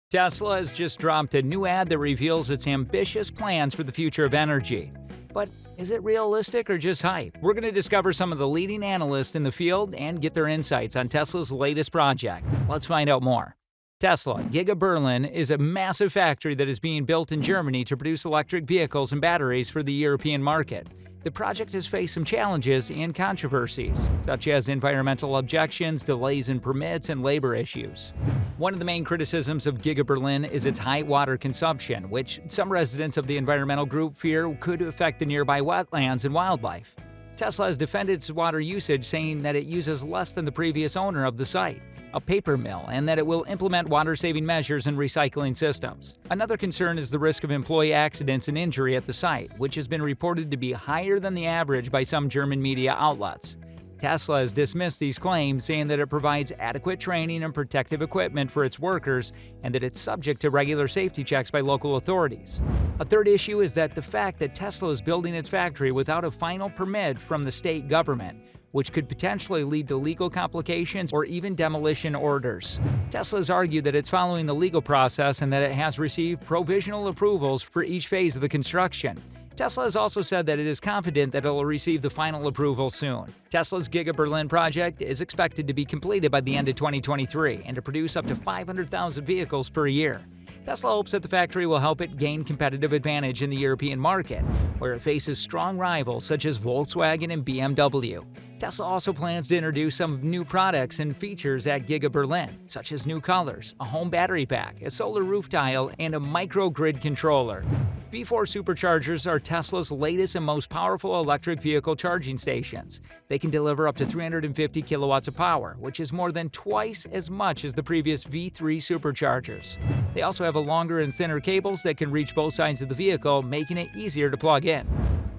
Tesla has just dropped a new ad that reveals its ambitious plans for the future of energy. But is it realistic or just hype? We're going to discover some of the leading analysts in the field and get their insights on Tesla's latest project. Let's find out more. Tesla Giga Berlin is a massive factory that is being built in Germany to produce electric vehicles and batteries for the European market. The project has faced some challenges and controversies, such as environmental objections, delays in permits, and labor issues. One of the main criticisms of Giga Berlin is its high water consumption, which some residents of the environmental group fear could affect the nearby wetlands and wildlife. Tesla has defended its water usage, saying that it uses less than the previous owner of the site, a paper mill, and that it will implement water-saving measures and recycling systems. Another concern is the risk of employee accidents and injury at the site, which has been reported to be higher than the average by some German media outlets. Tesla has dismissed these claims, saying that it provides adequate training and protective equipment for its workers and that it's subject to regular safety checks by local authorities. A third issue is that the fact that Tesla is building its factory without a final permit from the state government, which could potentially lead to legal complications or even demolition orders. Tesla has argued that it's following the legal process and that it has received provisional approvals for each phase of the construction. Tesla has also said that it is confident that it will receive the final approval soon. Tesla's Giga Berlin project is expected to be completed by the end of 2023 and to produce up to 500,000 vehicles per year. Tesla hopes that the factory will help it gain competitive advantage in the European market, where it faces strong rivals such as Volkswagen and BMW. Tesla also plans to introduce some new products and features at Giga Berlin, such as new colors, a home battery pack, a solar roof tile, and a microgrid controller. V4 superchargers are Tesla's latest and most powerful electric vehicle charging stations. They can deliver up to 350 kilowatts of power, which is more than twice as much as the previous V3 superchargers. They also have a longer and thinner cables that can reach both sides of the vehicle, making it easier to plug in.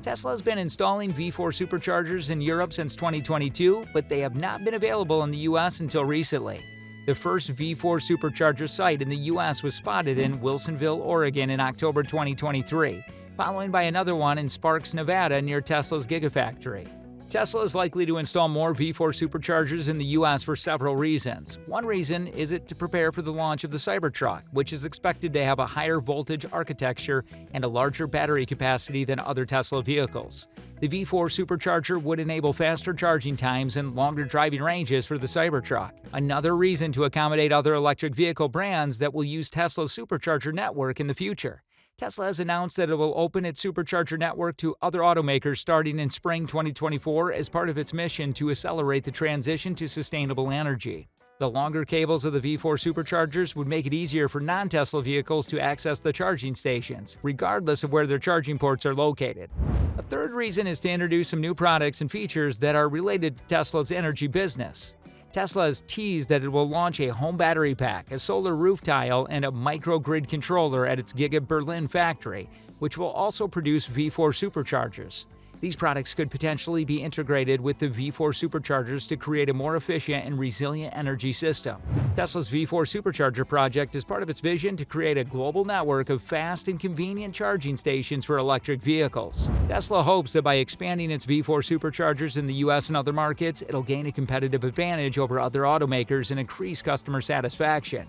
Tesla has been installing V4 superchargers in Europe since 2022, but they have not been available in the US until recently. The first V4 supercharger site in the U.S. was spotted in Wilsonville, Oregon in October 2023, followed by another one in Sparks, Nevada near Tesla's Gigafactory. Tesla is likely to install more V4 superchargers in the U.S. for several reasons. One reason is to prepare for the launch of the Cybertruck, which is expected to have a higher voltage architecture and a larger battery capacity than other Tesla vehicles. The V4 supercharger would enable faster charging times and longer driving ranges for the Cybertruck. Another reason to accommodate other electric vehicle brands that will use Tesla's supercharger network in the future. Tesla has announced that it will open its supercharger network to other automakers starting in spring 2024 as part of its mission to accelerate the transition to sustainable energy. The longer cables of the V4 superchargers would make it easier for non-Tesla vehicles to access the charging stations, regardless of where their charging ports are located. A third reason is to introduce some new products and features that are related to Tesla's energy business. Tesla has teased that it will launch a home battery pack, a solar roof tile, and a microgrid controller at its Giga Berlin factory, which will also produce V4 superchargers. These products could potentially be integrated with the V4 superchargers to create a more efficient and resilient energy system. Tesla's V4 supercharger project is part of its vision to create a global network of fast and convenient charging stations for electric vehicles. Tesla hopes that by expanding its V4 superchargers in the US and other markets, it'll gain a competitive advantage over other automakers and increase customer satisfaction.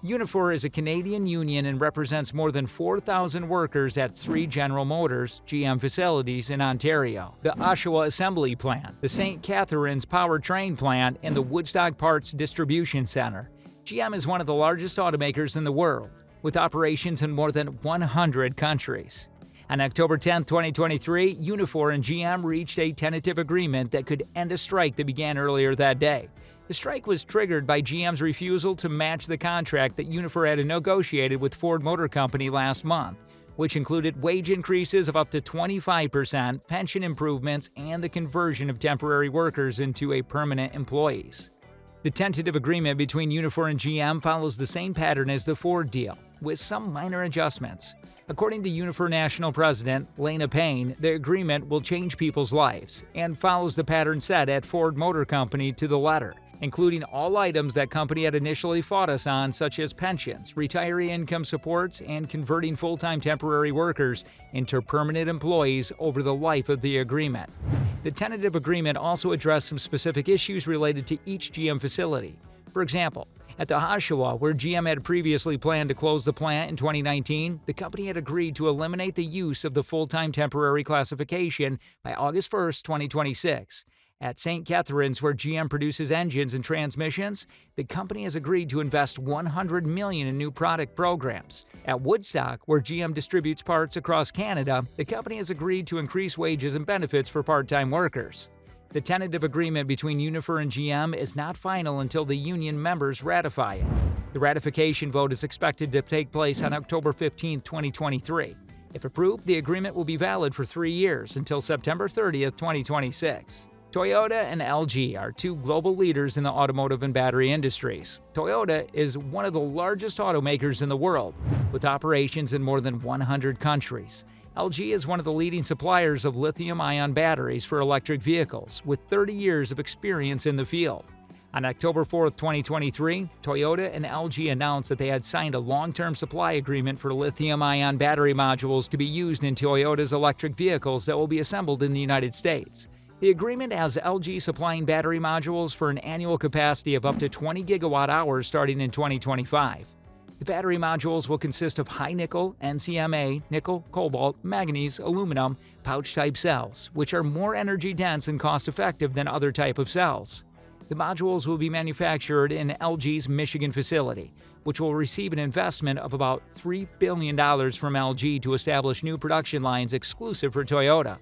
Unifor is a Canadian union and represents more than 4,000 workers at 3 General Motors (GM) facilities in Ontario, the Oshawa Assembly Plant, the St. Catharines Powertrain Plant, and the Woodstock Parts Distribution Center. GM is one of the largest automakers in the world, with operations in more than 100 countries. On October 10, 2023, Unifor and GM reached a tentative agreement that could end a strike that began earlier that day. The strike was triggered by GM's refusal to match the contract that Unifor had negotiated with Ford Motor Company last month, which included wage increases of up to 25%, pension improvements, and the conversion of temporary workers into permanent employees. The tentative agreement between Unifor and GM follows the same pattern as the Ford deal, with some minor adjustments. According to Unifor National President Lena Payne, the agreement will change people's lives and follows the pattern set at Ford Motor Company to the letter, including all items that company had initially fought us on, such as pensions, retiree income supports, and converting full-time temporary workers into permanent employees over the life of the agreement. The tentative agreement also addressed some specific issues related to each GM facility. For example, At the Oshawa, where GM had previously planned to close the plant in 2019, the company had agreed to eliminate the use of the full-time temporary classification by August 1, 2026. At St. Catharines, where GM produces engines and transmissions, the company has agreed to invest $100 million in new product programs. At Woodstock, where GM distributes parts across Canada, the company has agreed to increase wages and benefits for part-time workers. The tentative agreement between Unifor and GM is not final until the union members ratify it. The ratification vote is expected to take place on October 15, 2023. If approved, the agreement will be valid for 3 years until September 30, 2026. Toyota and LG are two global leaders in the automotive and battery industries. Toyota is one of the largest automakers in the world, with operations in more than 100 countries. LG is one of the leading suppliers of lithium-ion batteries for electric vehicles, with 30 years of experience in the field. On October 4, 2023, Toyota and LG announced that they had signed a long-term supply agreement for lithium-ion battery modules to be used in Toyota's electric vehicles that will be assembled in the United States. The agreement has LG supplying battery modules for an annual capacity of up to 20 gigawatt-hours starting in 2025. The battery modules will consist of high-nickel, NCMA, nickel, cobalt, manganese, aluminum, pouch-type cells, which are more energy-dense and cost-effective than other type of cells. The modules will be manufactured in LG's Michigan facility, which will receive an investment of about $3 billion from LG to establish new production lines exclusive for Toyota.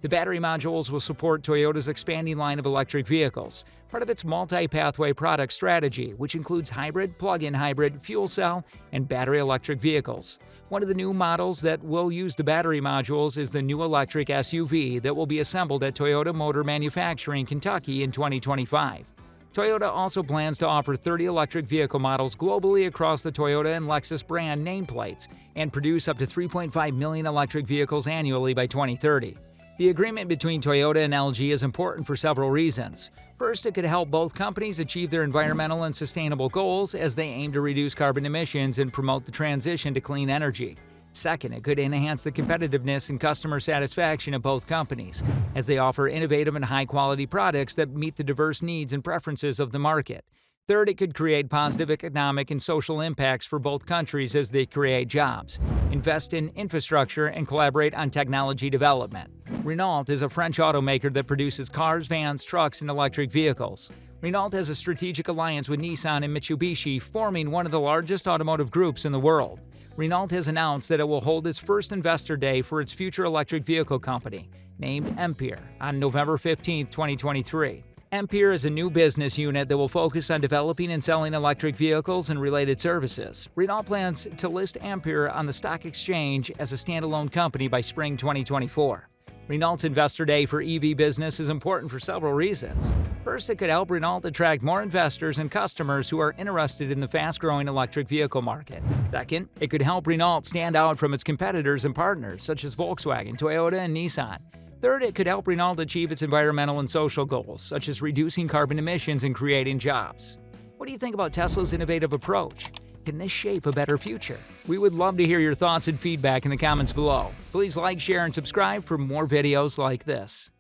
The battery modules will support Toyota's expanding line of electric vehicles, part of its multi-pathway product strategy, which includes hybrid, plug-in hybrid, fuel cell, and battery electric vehicles. One of the new models that will use the battery modules is the new electric SUV that will be assembled at Toyota Motor Manufacturing, Kentucky in 2025. Toyota also plans to offer 30 electric vehicle models globally across the Toyota and Lexus brand nameplates and produce up to 3.5 million electric vehicles annually by 2030. The agreement between Toyota and LG is important for several reasons. First, it could help both companies achieve their environmental and sustainable goals as they aim to reduce carbon emissions and promote the transition to clean energy. Second, it could enhance the competitiveness and customer satisfaction of both companies, as they offer innovative and high-quality products that meet the diverse needs and preferences of the market. Third, it could create positive economic and social impacts for both countries as they create jobs, invest in infrastructure, and collaborate on technology development. Renault is a French automaker that produces cars, vans, trucks, and electric vehicles. Renault has a strategic alliance with Nissan and Mitsubishi, forming one of the largest automotive groups in the world. Renault has announced that it will hold its first investor day for its future electric vehicle company, named Ampere, on November 15, 2023. Ampere is a new business unit that will focus on developing and selling electric vehicles and related services. Renault plans to list Ampere on the stock exchange as a standalone company by spring 2024. Renault's Investor Day for EV business is important for several reasons. First, it could help Renault attract more investors and customers who are interested in the fast-growing electric vehicle market. Second, it could help Renault stand out from its competitors and partners such as Volkswagen, Toyota, and Nissan. Third, it could help Renault achieve its environmental and social goals, such as reducing carbon emissions and creating jobs. What do you think about Tesla's innovative approach? Can this shape a better future? We would love to hear your thoughts and feedback in the comments below. Please like, share, and subscribe for more videos like this.